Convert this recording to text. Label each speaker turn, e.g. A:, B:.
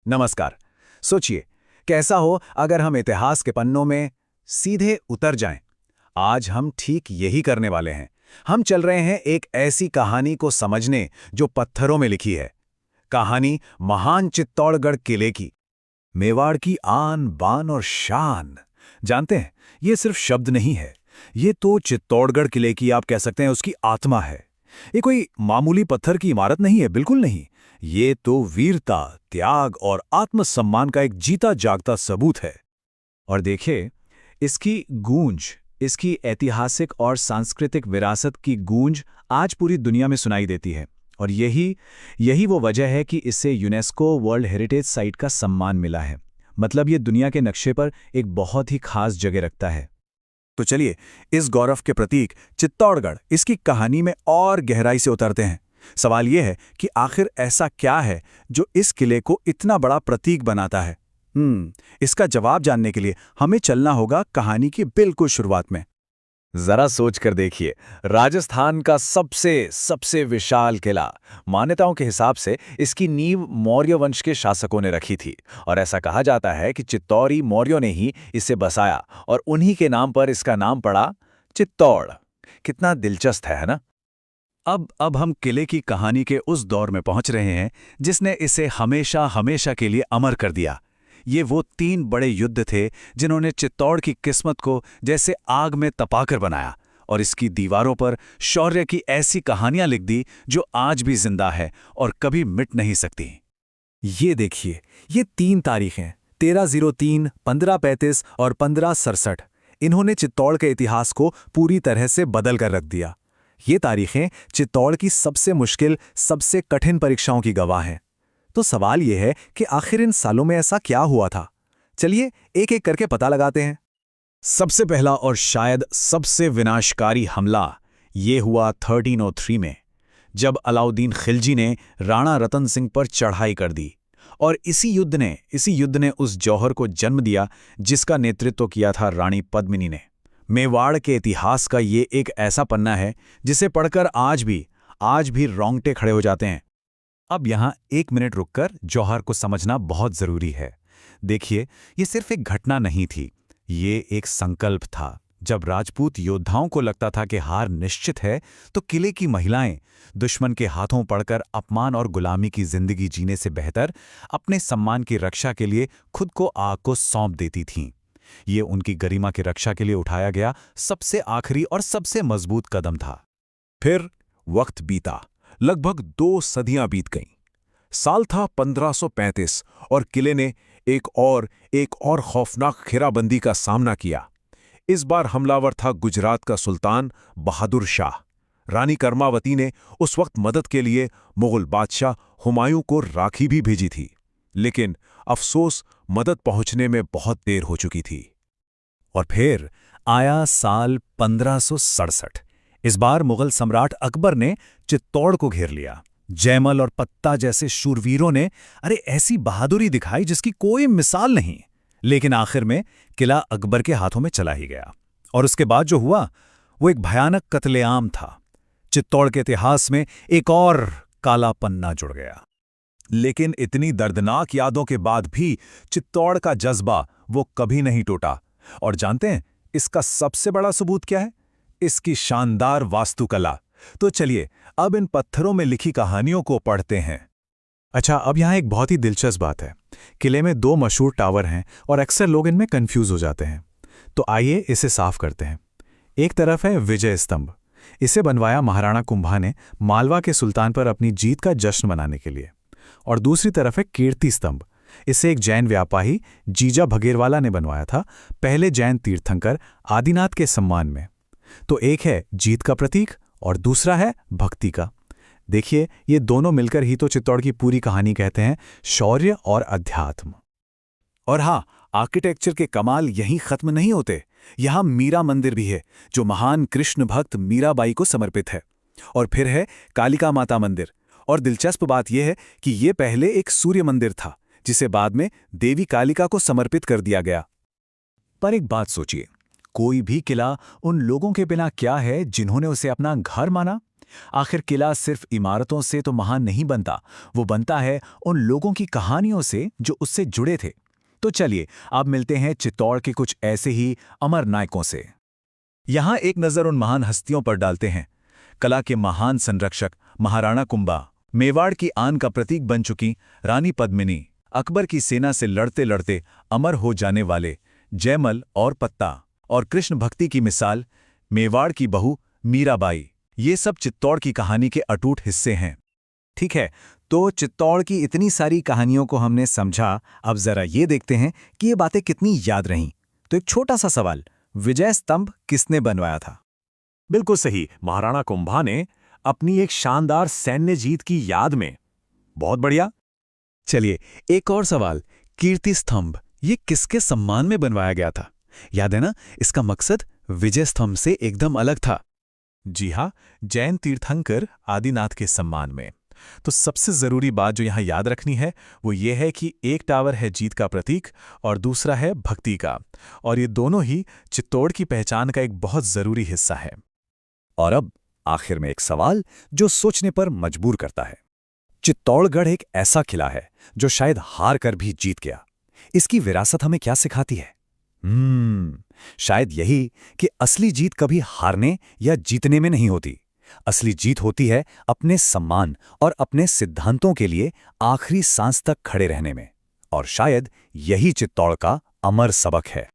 A: नमस्कार। सोचिए, कैसा हो अगर हम इतिहास के पन्नों में सीधे उतर जाएं। आज हम ठीक यही करने वाले हैं। हम चल रहे हैं एक ऐसी कहानी को समझने जो पत्थरों में लिखी है। कहानी महान चित्तौड़गढ़ किले की। मेवाड़ की आन बान और शान। जानते हैं, ये सिर्फ शब्द नहीं है, ये तो चित्तौड़गढ़ किले की आप कह सकते हैं उसकी आत्मा है। ये कोई मामूली पत्थर की इमारत नहीं है, बिल्कुल नहीं। ये तो वीरता, त्याग और आत्मसम्मान का एक जीता जागता सबूत है। और देखिए, इसकी गूंज, इसकी ऐतिहासिक और सांस्कृतिक विरासत की गूंज आज पूरी दुनिया में सुनाई देती है। और यही यही वो वजह है कि इसे यूनेस्को वर्ल्ड हेरिटेज साइट का सम्मान मिला है। मतलब ये दुनिया के नक्शे पर एक बहुत ही खास जगह रखता है। तो चलिए, इस गौरव के प्रतीक चित्तौड़गढ़, इसकी कहानी में और गहराई से उतरते हैं। सवाल यह है कि आखिर ऐसा क्या है जो इस किले को इतना बड़ा प्रतीक बनाता है। इसका जवाब जानने के लिए हमें चलना होगा कहानी की बिल्कुल शुरुआत में। जरा सोच कर देखिए, राजस्थान का सबसे सबसे विशाल किला, मान्यताओं के हिसाब से इसकी नींव मौर्य वंश के शासकों ने रखी थी। और ऐसा कहा जाता है कि चित्तौरी मौर्यों ने ही इसे बसाया और उन्हीं के नाम पर इसका नाम पड़ा चित्तौड़। कितना दिलचस्प है ना? अब हम किले की कहानी के उस दौर में पहुंच रहे हैं जिसने इसे हमेशा हमेशा के लिए अमर कर दिया। ये वो 3 बड़े युद्ध थे जिन्होंने चित्तौड़ की किस्मत को जैसे आग में तपाकर बनाया और इसकी दीवारों पर शौर्य की ऐसी कहानियां लिख दी जो आज भी जिंदा है और कभी मिट नहीं सकती। ये देखिए, ये 3 तारीखें 1303, 1535 और 1567, इन्होंने चित्तौड़ के इतिहास को पूरी तरह से बदल कर रख दिया। ये तारीखें चित्तौड़ की सबसे मुश्किल, सबसे कठिन परीक्षाओं की गवाह हैं। तो सवाल यह है कि आखिर इन सालों में ऐसा क्या हुआ था? चलिए एक एक करके पता लगाते हैं। सबसे पहला और शायद सबसे विनाशकारी हमला ये हुआ 1303 में, जब अलाउद्दीन खिलजी ने राणा रतन सिंह पर चढ़ाई कर दी। और इसी युद्ध ने उस जौहर को जन्म दिया जिसका नेतृत्व किया था रानी पद्मिनी ने। मेवाड़ के इतिहास का ये एक ऐसा पन्ना है जिसे पढ़कर आज भी रोंगटे खड़े हो जाते हैं। अब यहाँ 1 मिनट रुककर जौहर को समझना बहुत जरूरी है। देखिए, ये सिर्फ एक घटना नहीं थी, ये एक संकल्प था। जब राजपूत योद्धाओं को लगता था कि हार निश्चित है, तो किले की महिलाएं दुश्मन के हाथों पड़कर अपमान और गुलामी की जिंदगी जीने से बेहतर अपने सम्मान की रक्षा के लिए खुद को आग को सौंप देती थीं। ये उनकी गरिमा की रक्षा के लिए उठाया गया सबसे आखिरी और सबसे मजबूत कदम था। फिर वक्त बीता, लगभग 2 सदियां बीत गईं। साल था 1535 और किले ने एक और खौफनाक घेराबंदी का सामना किया। इस बार हमलावर था गुजरात का सुल्तान बहादुर शाह। रानी कर्मावती ने उस वक्त मदद के लिए मुगल बादशाह हुमायूं को राखी भी भेजी थी, लेकिन अफसोस मदद पहुंचने में बहुत देर हो चुकी थी। और फिर आया साल 1567। इस बार मुगल सम्राट अकबर ने चित्तौड़ को घेर लिया। जयमल और पत्ता जैसे शूरवीरों ने ऐसी बहादुरी दिखाई जिसकी कोई मिसाल नहीं। लेकिन आखिर में किला अकबर के हाथों में चला ही गया। और उसके बाद जो हुआ वो एक भयानक कत्लेआम था। चित्तौड़ के इतिहास में एक और काला पन्ना जुड़ गया। लेकिन इतनी दर्दनाक यादों के बाद भी चित्तौड़ का जज्बा वो कभी नहीं टूटा। और जानते हैं इसका सबसे बड़ा सबूत क्या है? इसकी शानदार वास्तुकला। तो चलिए अब इन पत्थरों में लिखी कहानियों को पढ़ते हैं। अच्छा, अब यहाँ एक बहुत ही दिलचस्प बात है। किले में 2 मशहूर टावर हैं और अक्सर लोग इनमें कंफ्यूज हो जाते हैं। तो आइए इसे साफ करते हैं। एक तरफ है विजय स्तंभ। इसे बनवाया महाराणा कुंभा ने मालवा के सुल्तान पर अपनी जीत का जश्न मनाने के लिए। और दूसरी तरफ है कीर्ति स्तंभ। इसे एक जैन व्यापारी जीजा भगेरवाला ने बनवाया था, पहले जैन तीर्थंकर आदिनाथ के सम्मान में। तो एक है जीत का प्रतीक और दूसरा है भक्ति का। देखिए, ये दोनों मिलकर ही तो चित्तौड़ की पूरी कहानी कहते हैं, शौर्य और अध्यात्म। और हाँ, आर्किटेक्चर के कमाल यहीं खत्म नहीं होते। यहाँ मीरा मंदिर भी है जो महान कृष्ण भक्त मीराबाई को समर्पित है। और फिर है कालिका माता मंदिर। और दिलचस्प बात यह है कि ये पहले एक सूर्य मंदिर था जिसे बाद में देवी कालिका को समर्पित कर दिया गया। पर एक बात सोचिए, कोई भी किला उन लोगों के बिना क्या है जिन्होंने उसे अपना घर माना। आखिर किला सिर्फ इमारतों से तो महान नहीं बनता, वो बनता है उन लोगों की कहानियों से जो उससे जुड़े थे। तो चलिए अब मिलते हैं चित्तौड़ के कुछ ऐसे ही अमर नायकों से। यहां एक नजर उन महान हस्तियों पर डालते हैं। कला के महान संरक्षक महाराणा कुंभा, मेवाड़ की आन का प्रतीक बन चुकी रानी पद्मिनी, अकबर की सेना से लड़ते लड़ते अमर हो जाने वाले जयमल और पत्ता, और कृष्ण भक्ति की मिसाल मेवाड़ की बहू मीराबाई, ये सब चित्तौड़ की कहानी के अटूट हिस्से हैं। ठीक है, तो चित्तौड़ की इतनी सारी कहानियों को हमने समझा, अब जरा ये देखते हैं कि ये बातें कितनी याद रहीं। तो एक छोटा सा सवाल, विजय स्तंभ किसने बनवाया था?
B: बिल्कुल सही, महाराणा कुंभा ने अपनी एक शानदार सैन्य जीत की याद में। बहुत बढ़िया।
A: चलिए एक और सवाल, कीर्ति स्तंभ ये किसके सम्मान में बनवाया गया था? याद है ना, इसका मकसद विजय स्तंभ से एकदम अलग था।
B: जी हाँ, जैन तीर्थंकर आदिनाथ के सम्मान में। तो सबसे जरूरी बात जो यहाँ याद रखनी है वो ये है कि एक टावर है जीत का प्रतीक और दूसरा है भक्ति का, और ये दोनों ही चित्तौड़ की पहचान का एक बहुत जरूरी हिस्सा है।
A: और अब आखिर में एक सवाल जो सोचने पर मजबूर करता है। चित्तौड़गढ़ एक ऐसा किला है जो शायद हार कर भी जीत गया। इसकी विरासत हमें क्या सिखाती है? शायद यही कि असली जीत कभी हारने या जीतने में नहीं होती। असली जीत होती है अपने सम्मान और अपने सिद्धांतों के लिए आखिरी सांस तक खड़े रहने में। और शायद यही चित्तौड़ का अमर सबक है।